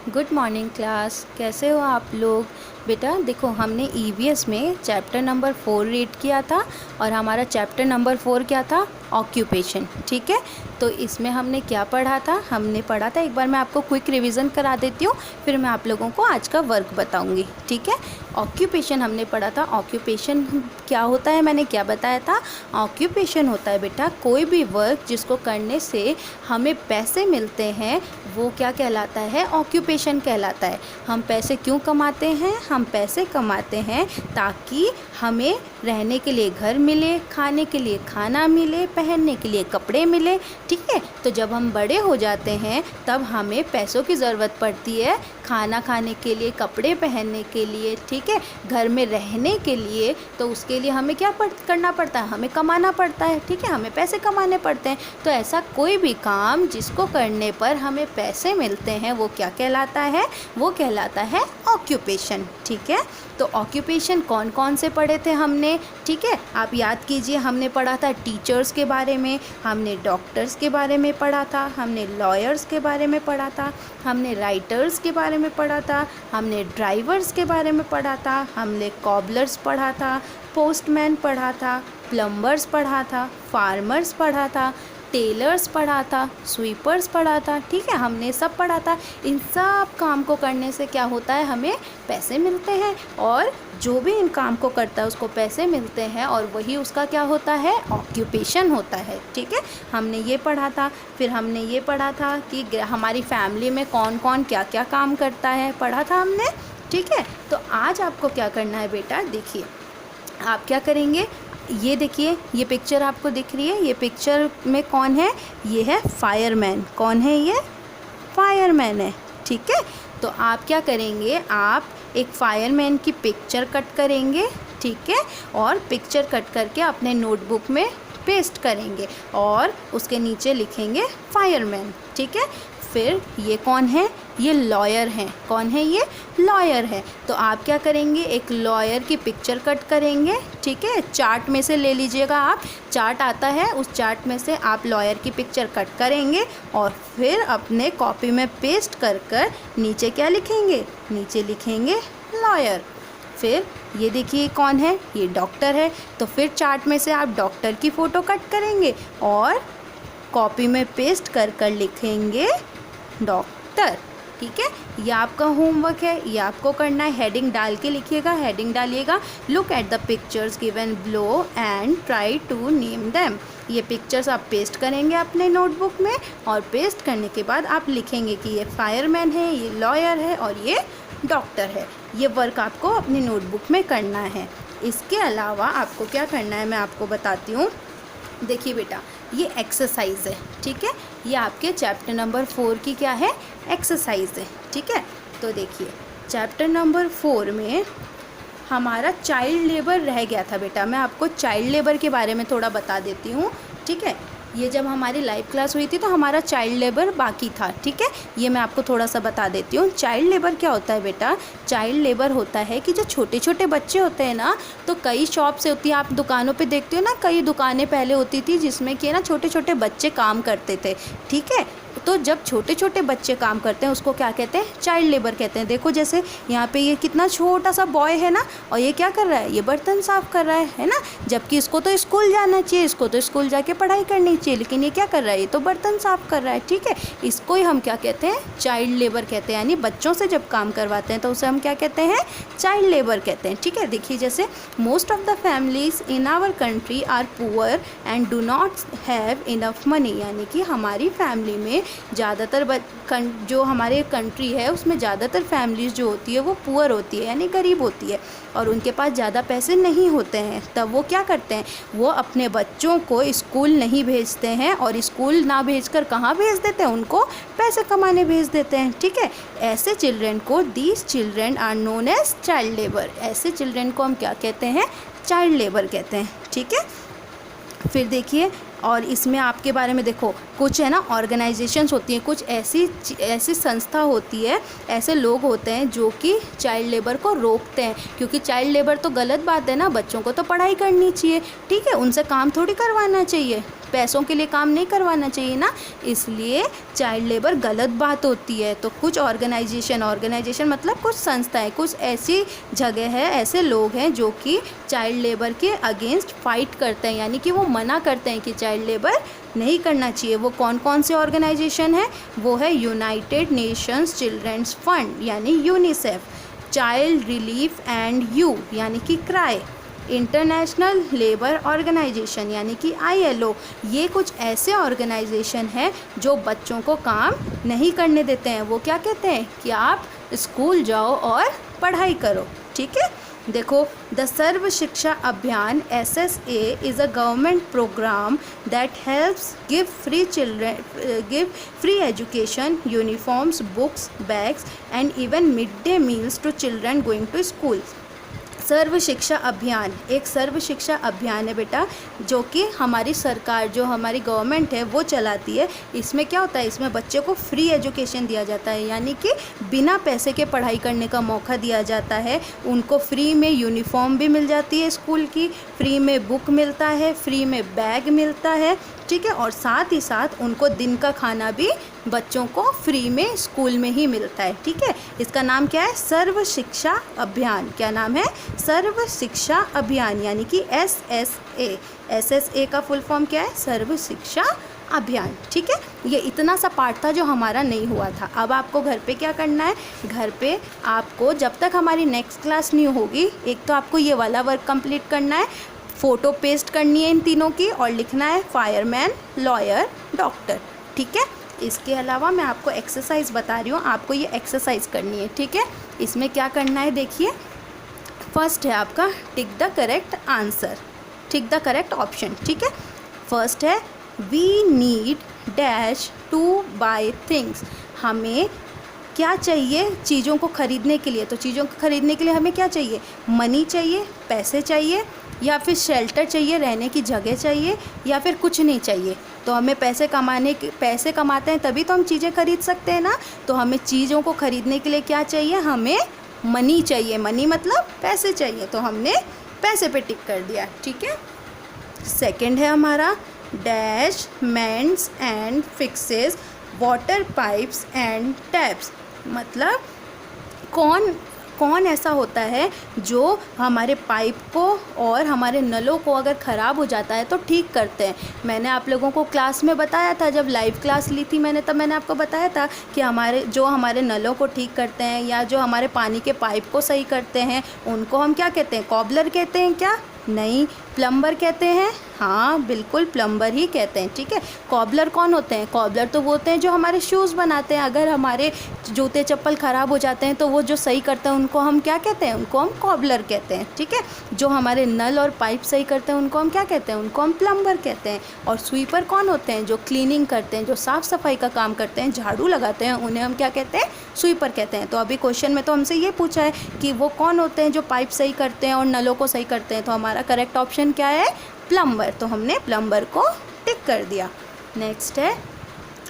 Good morning class. कैसे हो आप लोग? बेटा देखो, हमने ईवीएस में चैप्टर नंबर 4 रीड किया था और हमारा चैप्टर नंबर 4 क्या था? ऑक्यूपेशन। ठीक है, तो इसमें हमने क्या पढ़ा था? हमने पढ़ा था, एक बार मैं आपको क्विक रिवीजन करा देती हूँ, फिर मैं आप लोगों को आज का वर्क बताऊँगी। ठीक है, ऑक्यूपेशन हमने पढ़ा था। ऑक्यूपेशन क्या होता है, मैंने क्या बताया था? ऑक्यूपेशन होता है बेटा कोई भी वर्क जिसको करने से हमें पैसे मिलते हैं, वो क्या कहलाता है? ऑक्यूपेशन कहलाता है। हम पैसे क्यों कमाते हैं? हम पैसे कमाते हैं ताकि हमें रहने के लिए घर मिले, खाने के लिए खाना मिले, पहनने के लिए कपड़े मिले। ठीक है, तो जब हम बड़े हो जाते हैं तब हमें पैसों की ज़रूरत पड़ती है, खाना खाने के लिए, कपड़े पहनने के लिए, ठीक है, घर में रहने के लिए। तो उसके लिए हमें क्या करना पड़ता है? हमें कमाना पड़ता है। ठीक है, हमें पैसे कमाने पड़ते हैं। तो ऐसा कोई भी काम जिसको करने पर हमें पैसे मिलते हैं वो क्या कहलाता है? वो कहलाता है ऑक्यूपेशन। ठीक है, तो ऑक्यूपेशन कौन कौन से पढ़े थे हमने? ठीक है, आप याद कीजिए। हमने पढ़ा था टीचर्स के बारे में, हमने डॉक्टर्स के बारे में पढ़ा था, हमने लॉयर्स के बारे में पढ़ा था, हमने राइटर्स के बारे में पढ़ा था, हमने ड्राइवर्स के बारे में पढ़ा था, हमने कॉबलर्स पढ़ा था, पोस्टमैन पढ़ा था, प्लम्बर्स पढ़ा था, फार्मर्स पढ़ा था, टेलर्स पढ़ा था, स्वीपर्स पढ़ा था। ठीक है, हमने सब पढ़ा था। इन सब काम को करने से क्या होता है? हमें पैसे मिलते हैं, और जो भी इन काम को करता है उसको पैसे मिलते हैं, और वही उसका क्या होता है? ऑक्यूपेशन होता है। ठीक है, हमने ये पढ़ा था। फिर हमने ये पढ़ा था कि हमारी फैमिली में कौन कौन क्या क्या काम करता है, पढ़ा था हमने। ठीक है, तो आज आपको क्या करना है बेटा? देखिए, आप क्या करेंगे? ये देखिए, ये पिक्चर आपको दिख रही है। ये पिक्चर में कौन है? ये है फायरमैन। कौन है ये? फायरमैन है। ठीक है, तो आप क्या करेंगे? आप एक फायरमैन की पिक्चर कट करेंगे। ठीक है, और पिक्चर कट करके अपने नोटबुक में पेस्ट करेंगे और उसके नीचे लिखेंगे फायरमैन। ठीक है, फिर ये कौन है? ये लॉयर हैं। कौन है ये? लॉयर है। तो आप क्या करेंगे? एक लॉयर की पिक्चर कट करेंगे। ठीक है, चार्ट में से ले लीजिएगा आप, चार्ट आता है, उस चार्ट में से आप लॉयर की पिक्चर कट करेंगे और फिर अपने कॉपी में पेस्ट कर कर नीचे क्या लिखेंगे? नीचे लिखेंगे लॉयर। फिर ये देखिए कौन है? ये डॉक्टर है। तो फिर चार्ट में से आप डॉक्टर की फ़ोटो कट करेंगे और कॉपी में पेस्ट कर कर लिखेंगे डॉक्टर। ठीक है, ये आपका होमवर्क है, ये आपको करना है। हेडिंग डाल के लिखिएगा, हेडिंग डालिएगा, look at the pictures given below and try to name them. ये पिक्चर्स आप पेस्ट करेंगे अपने नोटबुक में, और पेस्ट करने के बाद आप लिखेंगे कि ये फायरमैन है, ये लॉयर है और ये डॉक्टर है। ये वर्क आपको अपनी नोटबुक में करना है। इसके अलावा आपको क्या करना है मैं आपको बताती हूँ। देखिए बेटा, ये एक्सरसाइज है। ठीक है, ये आपके चैप्टर नंबर 4 की क्या है? एक्सरसाइज है। ठीक है, तो देखिए चैप्टर नंबर 4 में हमारा चाइल्ड लेबर रह गया था बेटा। मैं आपको चाइल्ड लेबर के बारे में थोड़ा बता देती हूँ। ठीक है, ये जब हमारी लाइव क्लास हुई थी तो हमारा चाइल्ड लेबर बाकी था। ठीक है, ये मैं आपको थोड़ा सा बता देती हूँ। चाइल्ड लेबर क्या होता है बेटा? चाइल्ड लेबर होता है कि जो छोटे छोटे बच्चे होते हैं ना, तो कई शॉप से होती है, आप दुकानों पे देखते हो ना, कई दुकानें पहले होती थी जिसमें कि ना छोटे छोटे बच्चे काम करते थे। ठीक है, तो जब छोटे छोटे बच्चे काम करते हैं उसको क्या कहते हैं? चाइल्ड लेबर कहते हैं। देखो जैसे यहाँ पे ये कितना छोटा सा बॉय है ना, और ये क्या कर रहा है? ये बर्तन साफ़ कर रहा है ना, जबकि इसको तो स्कूल जाना चाहिए, इसको तो स्कूल जाके पढ़ाई करनी चाहिए, लेकिन ये क्या कर रहा है? ये तो बर्तन साफ़ कर रहा है। ठीक है, इसको ही हम क्या कहते हैं? चाइल्ड लेबर कहते हैं। यानी बच्चों से जब काम करवाते हैं तो उसे हम क्या कहते हैं? चाइल्ड लेबर कहते हैं। ठीक है, देखिए जैसे most of the families in our country are poor and do not have enough money. यानी कि हमारी फैमिली में ज़्यादातर जो हमारे कंट्री है उसमें ज़्यादातर फैमिलीज़ जो होती है वो पुअर होती है, यानी गरीब होती है, और उनके पास ज़्यादा पैसे नहीं होते हैं। तब वो क्या करते हैं? वो अपने बच्चों को स्कूल नहीं भेजते हैं, और स्कूल ना भेजकर कहाँ भेज देते हैं? उनको पैसे कमाने भेज देते हैं। ठीक है, ऐसे चिल्ड्रन को, these children are known as child labour. ऐसे चिल्ड्रन को हम क्या कहते हैं? चाइल्ड लेबर कहते हैं। ठीक है, फिर देखिए, और इसमें आपके बारे में देखो, कुछ है ना ऑर्गेनाइजेशंस होती हैं, कुछ ऐसी संस्था होती है, ऐसे लोग होते हैं जो कि चाइल्ड लेबर को रोकते हैं, क्योंकि चाइल्ड लेबर तो गलत बात है ना, बच्चों को तो पढ़ाई करनी चाहिए। ठीक है, उनसे काम थोड़ी करवाना चाहिए। पैसों के लिए काम नहीं करवाना चाहिए ना, इसलिए चाइल्ड लेबर गलत बात होती है। तो कुछ ऑर्गेनाइजेशन मतलब कुछ संस्थाएं, कुछ ऐसी जगह है, ऐसे लोग हैं जो कि चाइल्ड लेबर के अगेंस्ट फाइट करते हैं, यानी कि वो मना करते हैं कि चाइल्ड लेबर नहीं करना चाहिए। वो कौन कौन से ऑर्गेनाइजेशन है? वो है यूनाइटेड नेशंस चिल्ड्रंस फंड यानी UNICEF, child relief and you यानी कि क्राई, इंटरनेशनल लेबर ऑर्गेनाइजेशन यानी कि ILO। ये कुछ ऐसे ऑर्गेनाइजेशन हैं जो बच्चों को काम नहीं करने देते हैं। वो क्या कहते हैं कि आप स्कूल जाओ और पढ़ाई करो, ठीक है। देखो, the serve Shiksha Abhiyan SSA is a government programme that helps give free education, uniforms, books, bags and even mid day meals to children going to school. Sarva Shiksha Abhiyan एक सर्व शिक्षा अभियान है बेटा, जो कि हमारी सरकार, जो हमारी गवर्नमेंट है वो चलाती है। इसमें क्या होता है? इसमें बच्चे को फ्री एजुकेशन दिया जाता है, यानी कि बिना पैसे के पढ़ाई करने का मौका दिया जाता है। उनको फ्री में यूनिफॉर्म भी मिल जाती है स्कूल की, फ्री में बुक मिलता है, फ्री में बैग मिलता है, ठीक है। और साथ ही साथ उनको दिन का खाना भी बच्चों को फ्री में स्कूल में ही मिलता है, ठीक है। इसका नाम क्या है? सर्व शिक्षा अभियान। क्या नाम है? सर्व शिक्षा अभियान यानी कि SSA। SSA का फुल फॉर्म क्या है? सर्व शिक्षा अभियान, ठीक है। ये इतना सा पार्ट था जो हमारा नहीं हुआ था। अब आपको घर पे क्या करना है? घर पे आपको जब तक हमारी नेक्स्ट क्लास नहीं होगी, एक तो आपको ये वाला वर्क कंप्लीट करना है, फ़ोटो पेस्ट करनी है इन तीनों की और लिखना है फायरमैन, लॉयर, डॉक्टर, ठीक है। इसके अलावा मैं आपको एक्सरसाइज बता रही हूँ, आपको ये एक्सरसाइज करनी है, ठीक है। इसमें क्या करना है देखिए, फर्स्ट है आपका tick the correct answer, tick the correct option, ठीक है। फर्स्ट है we need dash to buy things. हमें क्या चाहिए चीज़ों को ख़रीदने के लिए? तो चीज़ों को ख़रीदने के लिए हमें क्या चाहिए? मनी चाहिए, पैसे चाहिए, या फिर शेल्टर चाहिए, रहने की जगह चाहिए, या फिर कुछ नहीं चाहिए। तो हमें पैसे कमाते हैं तभी तो हम चीज़ें खरीद सकते हैं ना। तो हमें चीज़ों को ख़रीदने के लिए क्या चाहिए? हमें मनी चाहिए, मनी मतलब पैसे चाहिए, तो हमने पैसे पे टिक कर दिया, ठीक है। सेकंड है हमारा डैश मेंट्स and fixes water pipes and taps. मतलब कौन ऐसा होता है जो हमारे पाइप को और हमारे नलों को अगर ख़राब हो जाता है तो ठीक करते हैं। मैंने आप लोगों को क्लास में बताया था, जब लाइव क्लास ली थी मैंने, तब मैंने आपको बताया था कि हमारे नलों को ठीक करते हैं या जो हमारे पानी के पाइप को सही करते हैं उनको हम क्या कहते हैं? कॉबलर कहते हैं क्या? नहीं, प्लम्बर कहते हैं। हाँ बिल्कुल, प्लम्बर ही कहते हैं, ठीक है। कॉबलर कौन होते हैं? कॉबलर तो वो होते हैं जो हमारे शूज़ बनाते हैं। अगर हमारे जूते चप्पल ख़राब हो जाते हैं तो वो जो सही करते हैं उनको हम क्या कहते हैं? उनको हम कॉबलर कहते हैं, ठीक है। जो हमारे नल और पाइप सही करते हैं उनको हम क्या कहते हैं? उनको हम प्लम्बर कहते हैं। और स्वीपर कौन होते हैं? जो क्लीनिंग करते हैं, जो साफ़ सफाई का काम करते हैं, झाड़ू लगाते हैं, उन्हें हम क्या कहते हैं? स्वीपर कहते हैं। तो अभी क्वेश्चन में तो हमसे ये पूछा है कि वो कौन होते हैं जो पाइप सही करते हैं और नलों को सही करते हैं, तो हमारा करेक्ट ऑप्शन क्या है? प्लम्बर। तो हमने प्लम्बर को टिक कर दिया। नेक्स्ट है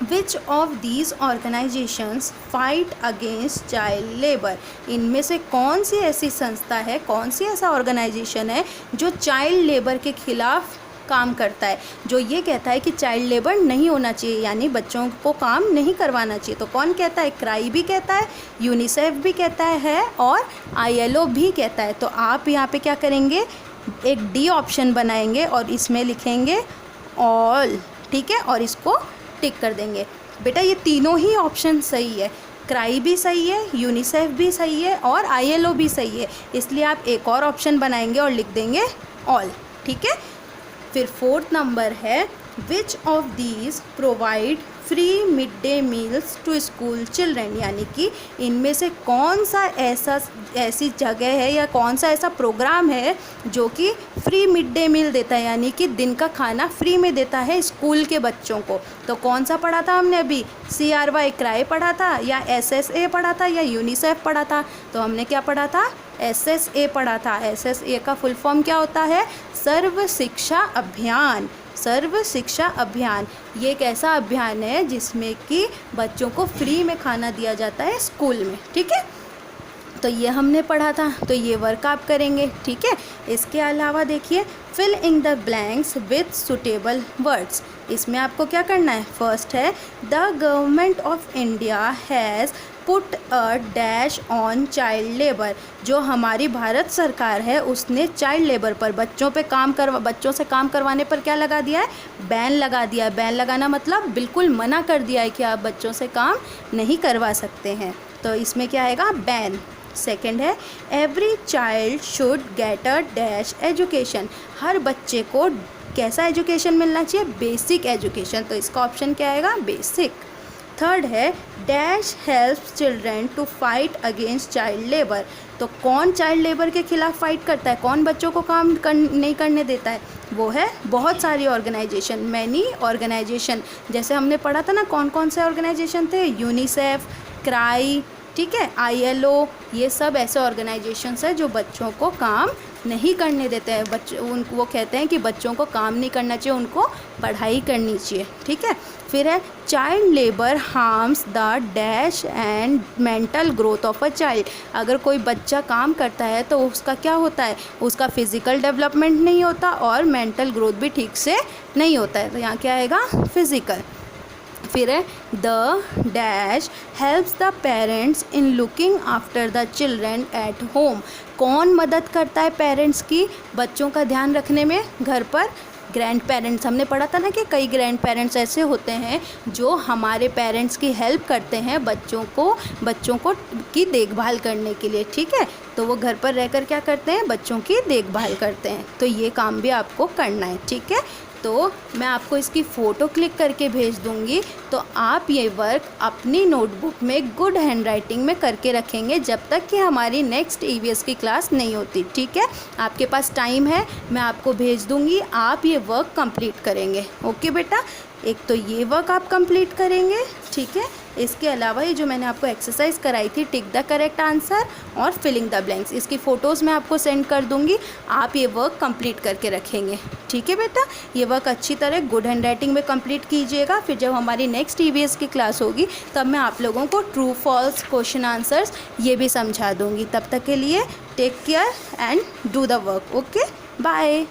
which of these organisations fight against child labour. इनमें से कौन सी ऐसी संस्था है, कौन सी ऐसा ऑर्गेनाइजेशन है जो चाइल्ड लेबर के खिलाफ काम करता है, जो ये कहता है कि चाइल्ड लेबर नहीं होना चाहिए, यानी बच्चों को काम नहीं करवाना चाहिए। तो कौन कहता है? क्राई भी कहता है, यूनिसेफ भी कहता है और ILO भी कहता है। तो आप यहाँ पे क्या करेंगे? एक D ऑप्शन बनाएंगे और इसमें लिखेंगे ऑल, ठीक है, और इसको टिक कर देंगे। बेटा ये तीनों ही ऑप्शन सही है, क्राई भी सही है, यूनिसेफ भी सही है और ILO भी सही है, इसलिए आप एक और ऑप्शन बनाएंगे और लिख देंगे ऑल, ठीक है। फिर फोर्थ नंबर है which of these provide free mid day meals to school children, यानी कि इनमें से कौन सा ऐसी जगह है या कौन सा ऐसा प्रोग्राम है जो कि फ्री मिड डे मील देता है, यानी कि दिन का खाना फ्री में देता है स्कूल के बच्चों को। तो कौन सा पढ़ा था हमने अभी? CRY क्राई पढ़ा था या SSA पढ़ा था या यूनिसेफ पढ़ा था? तो हमने क्या पढ़ा था? SSA पढ़ा था। SSA का फुल फॉर्म क्या होता है? सर्व शिक्षा अभियान। सर्व शिक्षा अभियान ये एक ऐसा अभियान है जिसमें कि बच्चों को फ्री में खाना दिया जाता है स्कूल में, ठीक है। तो ये हमने पढ़ा था, तो ये वर्क आप करेंगे, ठीक है। इसके अलावा देखिए, fill in the blanks with suitable words. इसमें आपको क्या करना है, फर्स्ट है the government of India has put a dash on child labour. जो हमारी भारत सरकार है उसने चाइल्ड लेबर पर, बच्चों से काम करवाने पर क्या लगा दिया है, बैन लगा दिया है। बैन लगाना मतलब बिल्कुल मना कर दिया है कि आप बच्चों से काम नहीं करवा सकते हैं। तो इसमें क्या आएगा, बैन। सेकंड है every child should get a dash education. हर बच्चे को कैसा एजुकेशन मिलना चाहिए, बेसिक एजुकेशन। तो इसका ऑप्शन क्या आएगा, बेसिक। थर्ड है dash helps children to fight against child labour. तो कौन चाइल्ड लेबर के खिलाफ फाइट करता है, कौन बच्चों को काम नहीं करने देता है, वो है बहुत सारी ऑर्गेनाइजेशन, मैनी ऑर्गेनाइजेशन। जैसे हमने पढ़ा था ना कौन कौन से ऑर्गेनाइजेशन थे, यूनिसेफ, क्राई, ठीक है, ILO, ये सब ऐसे ऑर्गेनाइजेशंस है जो बच्चों को काम नहीं करने देते हैं। वो कहते हैं कि बच्चों को काम नहीं करना चाहिए, उनको पढ़ाई करनी चाहिए, ठीक है। फिर है child labour harms the dash and mental growth of a child. अगर कोई बच्चा काम करता है तो उसका क्या होता है, उसका फिज़िकल डेवलपमेंट नहीं होता और मेंटल ग्रोथ भी ठीक से नहीं होता है। तो यहाँ क्या आएगा, फिज़िकल। फिर है the dash helps the parents in looking after the children at home. कौन मदद करता है पेरेंट्स की बच्चों का ध्यान रखने में घर पर, ग्रैंड पेरेंट्स। हमने पढ़ा था ना कि कई ग्रैंड पेरेंट्स ऐसे होते हैं जो हमारे पेरेंट्स की हेल्प करते हैं बच्चों को की देखभाल करने के लिए, ठीक है। तो वो घर पर रहकर क्या करते हैं, बच्चों की देखभाल करते हैं। तो ये काम भी आपको करना है, ठीक है। तो मैं आपको इसकी फ़ोटो क्लिक करके भेज दूँगी, तो आप ये वर्क अपनी नोटबुक में गुड हैंडराइटिंग में करके रखेंगे जब तक कि हमारी नेक्स्ट EVS की क्लास नहीं होती, ठीक है। आपके पास टाइम है, मैं आपको भेज दूँगी, आप ये वर्क कंप्लीट करेंगे। ओके बेटा, एक तो ये वर्क आप कंप्लीट करेंगे, ठीक है। इसके अलावा ये जो मैंने आपको एक्सरसाइज कराई थी, टिक द करेक्ट आंसर और फिलिंग द ब्लैंक्स, इसकी फ़ोटोज़ मैं आपको सेंड कर दूँगी, आप ये वर्क कंप्लीट करके रखेंगे, ठीक है बेटा। ये वर्क अच्छी तरह गुड हैंडराइटिंग में कंप्लीट कीजिएगा। फिर जब हमारी नेक्स्ट EVS की क्लास होगी तब मैं आप लोगों को ट्रू फॉल्स क्वेश्चन आंसर्स ये भी समझा दूँगी। तब तक के लिए take care and do the work. Okay, bye.